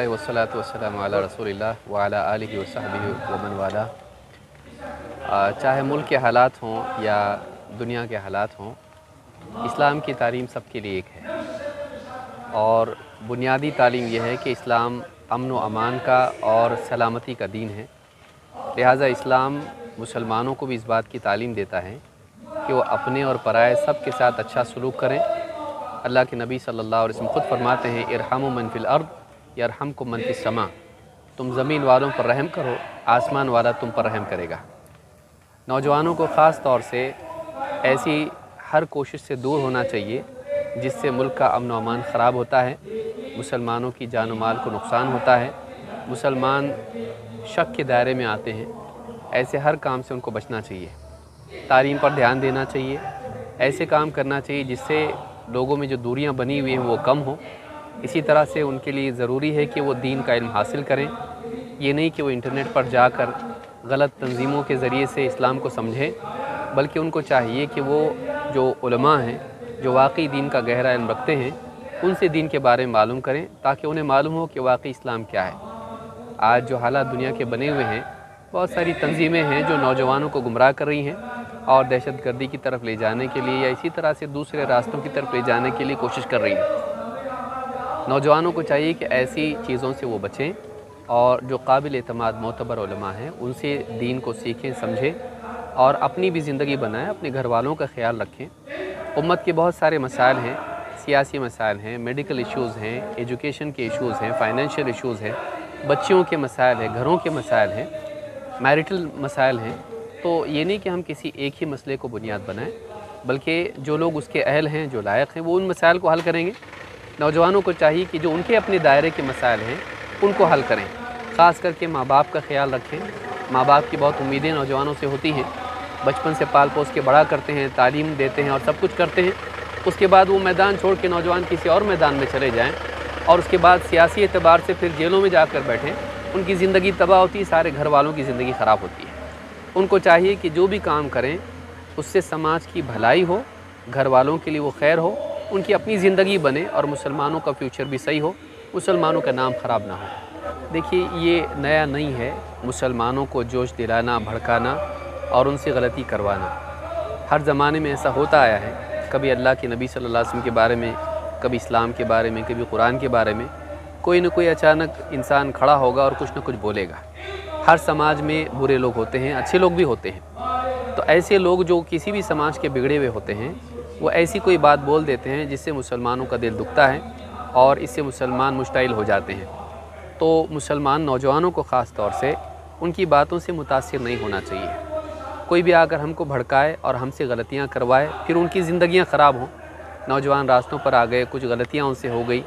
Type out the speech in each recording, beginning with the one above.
अल्हम्दुलिल्लाह वस्सलातु वस्सलामु अला रसूलिल्लाह व अला आलिहि व सहबिहि व मन वाला। चाहे मुल्क के हालात हों या दुनिया के हालात हों, इस्लाम की तालीम सबके लिए एक है और बुनियादी तालीम यह है कि इस्लाम अमन व अमान का और सलामती का दीन है। लिहाजा इस्लाम मुसलमानों को भी इस बात की तालीम देता है कि वो अपने और पराए सब के साथ अच्छा सलूक करें। अल्लाह के नबी सल्लल्लाहु अलैहि वसल्लम ख़ुद फरमाते हैं, इरहमु मन फिल अर्द यरहमकुम मन फिस समा। तुम ज़मीन वालों पर रहम करो, आसमान वाला तुम पर रहम करेगा। नौजवानों को ख़ास तौर से ऐसी हर कोशिश से दूर होना चाहिए जिससे मुल्क का अमन व अमान ख़राब होता है, मुसलमानों की जान व माल को नुकसान होता है, मुसलमान शक के दायरे में आते हैं। ऐसे हर काम से उनको बचना चाहिए। तालीम पर ध्यान देना चाहिए, ऐसे काम करना चाहिए जिससे लोगों में जो दूरियां बनी हुई हैं वो कम हो। इसी तरह से उनके लिए ज़रूरी है कि वो दीन का इल्म हासिल करें। ये नहीं कि वो इंटरनेट पर जाकर गलत तंजीमों के ज़रिए से इस्लाम को समझें, बल्कि उनको चाहिए कि वो जो उलमा हैं, जो वाकई दीन का गहरा इल्म रखते हैं, उनसे दीन के बारे में मालूम करें ताकि उन्हें मालूम हो कि वाकई इस्लाम क्या है। आज जो हालात दुनिया के बने हुए हैं, बहुत सारी तंजीमें हैं जो नौजवानों को गुमराह कर रही हैं और दहशतगर्दी की तरफ ले जाने के लिए या इसी तरह से दूसरे रास्तों की तरफ ले जाने के लिए कोशिश कर रही हैं। नौजवानों को चाहिए कि ऐसी चीज़ों से वो बचें और जो काबिल एतमाद मोतबर उलमा हैं उनसे दीन को सीखें, समझें और अपनी भी ज़िंदगी बनाएं, अपने घर वालों का ख्याल रखें। उम्मत के बहुत सारे मसाइल हैं, सियासी मसाइल हैं, मेडिकल इश्यूज़ हैं, एजुकेशन के इश्यूज़ हैं, फाइनेंशियल इश्यूज़ हैं, बच्चियों के मसाइल हैं, घरों के मसाइल हैं, मैरिटल मसाइल हैं। तो ये नहीं कि हम किसी एक ही मसले को बुनियाद बनाएं, बल्कि जो लोग उसके अहल हैं, जो लायक हैं, वो उन मसाइल को हल करेंगे। नौजवानों को चाहिए कि जो उनके अपने दायरे के मसाइल हैं उनको हल करें। ख़ास करके माँ बाप का ख्याल रखें। माँ बाप की बहुत उम्मीदें नौजवानों से होती हैं, बचपन से पाल पोस के बड़ा करते हैं, तालीम देते हैं और सब कुछ करते हैं। उसके बाद वो मैदान छोड़ के नौजवान किसी और मैदान में चले जाएँ और उसके बाद सियासी एतबार से फिर जेलों में जाकर बैठें, उनकी ज़िंदगी तबाह होती है, सारे घर वालों की ज़िंदगी ख़राब होती है। उनको चाहिए कि जो भी काम करें उससे समाज की भलाई हो, घर वालों के लिए वो खैर हो, उनकी अपनी ज़िंदगी बने और मुसलमानों का फ्यूचर भी सही हो, मुसलमानों का नाम ख़राब ना हो। देखिए, ये नया नहीं है मुसलमानों को जोश दिलाना, भड़काना और उनसे गलती करवाना। हर ज़माने में ऐसा होता आया है। कभी अल्लाह के नबी सल्लल्लाहु अलैहि वसल्लम के बारे में, कभी इस्लाम के बारे में, कभी कुरान के बारे में कोई न कोई अचानक इंसान खड़ा होगा और कुछ न कुछ बोलेगा। हर समाज में बुरे लोग होते हैं, अच्छे लोग भी होते हैं। तो ऐसे लोग जो किसी भी समाज के बिगड़े हुए होते हैं, वो ऐसी कोई बात बोल देते हैं जिससे मुसलमानों का दिल दुखता है और इससे मुसलमान मुश्ताइल हो जाते हैं। तो मुसलमान नौजवानों को ख़ास तौर से उनकी बातों से मुतासिर नहीं होना चाहिए। कोई भी आकर हमको भड़काए और हमसे गलतियाँ करवाए, फिर उनकी ज़िंदगियाँ ख़राब हों। नौजवान रास्तों पर आ गए, कुछ गलतियाँ उनसे हो गई,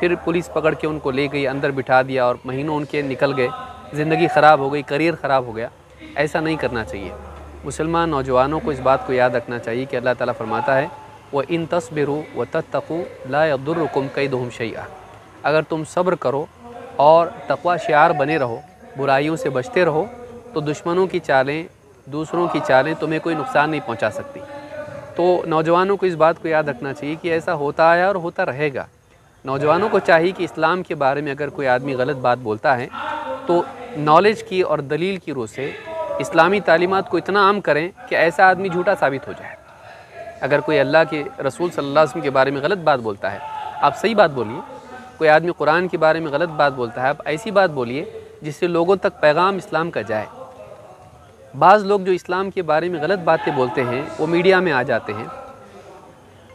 फिर पुलिस पकड़ के उनको ले गई, अंदर बिठा दिया और महीनों उनके निकल गए, ज़िंदगी ख़राब हो गई, करियर ख़राब हो गया। ऐसा नहीं करना चाहिए। मुसलमान नौजवानों को इस बात को याद रखना चाहिए कि अल्लाह ताला फरमाता है, व इन तस्बिरु व तत्तक़ू ला यदुर्रुकुम कैदुहुम शैआ। अगर तुम सब्र करो और तक़वा शिआर बने रहो, बुराइयों से बचते रहो, तो दुश्मनों की चालें, दूसरों की चालें तुम्हें कोई नुकसान नहीं पहुँचा सकती। तो नौजवानों को इस बात को याद रखना चाहिए कि ऐसा होता आया और होता रहेगा। नौजवानों को चाहिए कि इस्लाम के बारे में अगर कोई आदमी गलत बात बोलता है तो नॉलेज की और दलील की रूह से इस्लामी तालीमात को इतना आम करें कि ऐसा आदमी झूठा साबित हो जाए। अगर कोई अल्लाह के रसूल सल्लल्लाहु अलैहि वसल्लम के बारे में गलत बात बोलता है, आप सही बात बोलिए। कोई आदमी कुरान के बारे में गलत बात बोलता है, आप ऐसी बात बोलिए जिससे लोगों तक पैगाम इस्लाम का जाए। बाज़ लोग जो इस्लाम के बारे में गलत बातें बोलते हैं वो मीडिया में आ जाते हैं।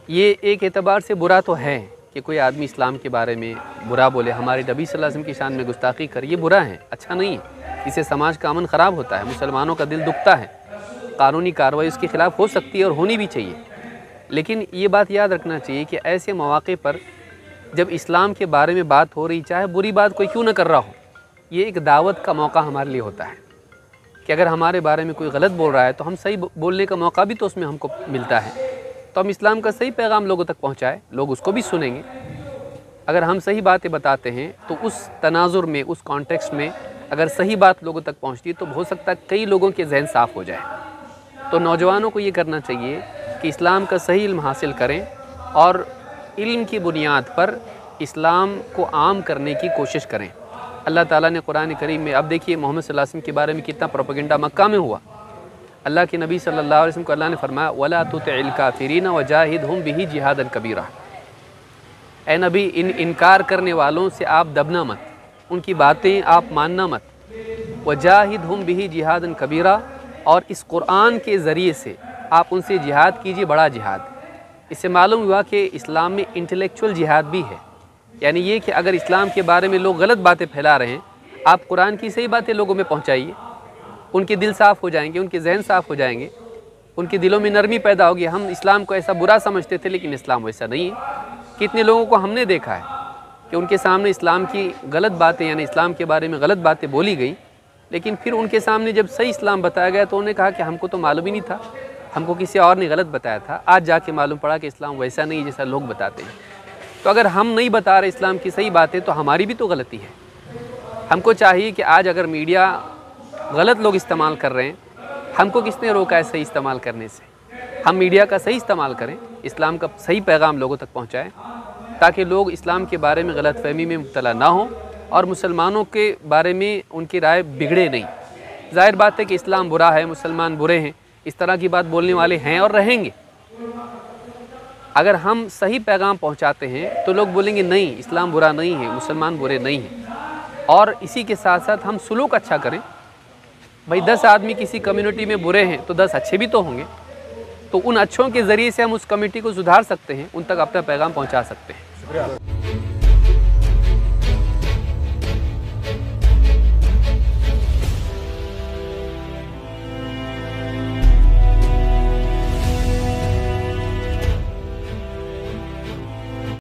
ये एक एतबार से बुरा तो है कि कोई आदमी इस्लाम के बारे में बुरा बोले, हमारे नबी सल्लल्लाहु अलैहि वसल्लम की शान में गुस्ताखी करे, ये बुरा है, अच्छा नहीं है। इससे समाज का अमन ख़राब होता है, मुसलमानों का दिल दुखता है। कानूनी कार्रवाई उसके ख़िलाफ़ हो सकती है और होनी भी चाहिए। लेकिन ये बात याद रखना चाहिए कि ऐसे मौक़े पर जब इस्लाम के बारे में बात हो रही, चाहे बुरी बात कोई क्यों न कर रहा हो, ये एक दावत का मौका हमारे लिए होता है कि अगर हमारे बारे में कोई गलत बोल रहा है तो हम सही बोलने का मौका भी तो उसमें हमको मिलता है। तो हम इस्लाम का सही पैगाम लोगों तक पहुंचाएं, लोग उसको भी सुनेंगे। अगर हम सही बातें बताते हैं तो उस तनाजुर में, उस कॉन्टेक्स्ट में अगर सही बात लोगों तक पहुंचती है तो हो सकता है कई लोगों के जहन साफ़ हो जाए। तो नौजवानों को ये करना चाहिए कि इस्लाम का सही इल्म हासिल करें और इल्म की बुनियाद पर इस्लाम को आम करने की कोशिश करें। अल्लाह ताला ने कुरान करीम में, अब देखिए मोहम्मद सल्लल्लाहु अलैहि वसल्लम के बारे में कितना प्रोपेगेंडा मक्का में हुआ। अल्लाह के नबी सल्लल्लाहु अलैहि वसल्लम को अल्लाह ने फरमाया वला तुतिल काफिरीन वजाहिदहुम बिही जिहादन कबीरा। ए नबी, इन इनकार करने वालों से आप दबना मत, उनकी बातें आप मानना मत। वजाहिदहुम बिही जिहादन कबीरा, और इस कुरान के ज़रिए से आप उनसे जिहाद कीजिए, बड़ा जिहाद। इससे मालूम हुआ कि इस्लाम में इंटेलेक्चुअल जिहाद भी है, यानी ये कि अगर इस्लाम के बारे में लोग गलत बातें फैला रहे हैं, आप कुरान की सही बातें लोगों में पहुंचाइए, उनके दिल साफ़ हो जाएंगे, उनके जहन साफ़ हो जाएंगे, उनके दिलों में नरमी पैदा होगी। हम इस्लाम को ऐसा बुरा समझते थे, लेकिन इस्लाम वैसा नहीं है। कितने लोगों को हमने देखा है कि उनके सामने इस्लाम की गलत बातें, यानी इस्लाम के बारे में गलत बातें बोली गई, लेकिन फिर उनके सामने जब सही इस्लाम बताया गया तो उन्होंने कहा कि हमको तो मालूम ही नहीं था, हमको किसी और ने गलत बताया था। आज जाके मालूम पड़ा कि इस्लाम वैसा नहीं जैसा लोग बताते हैं। तो अगर हम नहीं बता रहे इस्लाम की सही बातें, तो हमारी भी तो गलती है। हमको चाहिए कि आज अगर मीडिया गलत लोग इस्तेमाल कर रहे हैं, हमको किसने रोका है सही इस्तेमाल करने से? हम मीडिया का सही इस्तेमाल करें, इस्लाम का सही पैगाम लोगों तक पहुँचाएँ, ताकि लोग इस्लाम के बारे में गलतफहमी में मुब्तला ना हों और मुसलमानों के बारे में उनकी राय बिगड़े नहीं। ज़ाहिर बात है कि इस्लाम बुरा है, मुसलमान बुरे हैं, इस तरह की बात बोलने वाले हैं और रहेंगे। अगर हम सही पैगाम पहुंचाते हैं तो लोग बोलेंगे नहीं, इस्लाम बुरा नहीं है, मुसलमान बुरे नहीं हैं। और इसी के साथ साथ हम सुलूक अच्छा करें। भाई 10 आदमी किसी कम्युनिटी में बुरे हैं तो 10 अच्छे भी तो होंगे, तो उन अच्छों के ज़रिए से हम उस कम्युनिटी को सुधार सकते हैं, उन तक अपना पैगाम पहुँचा सकते हैं।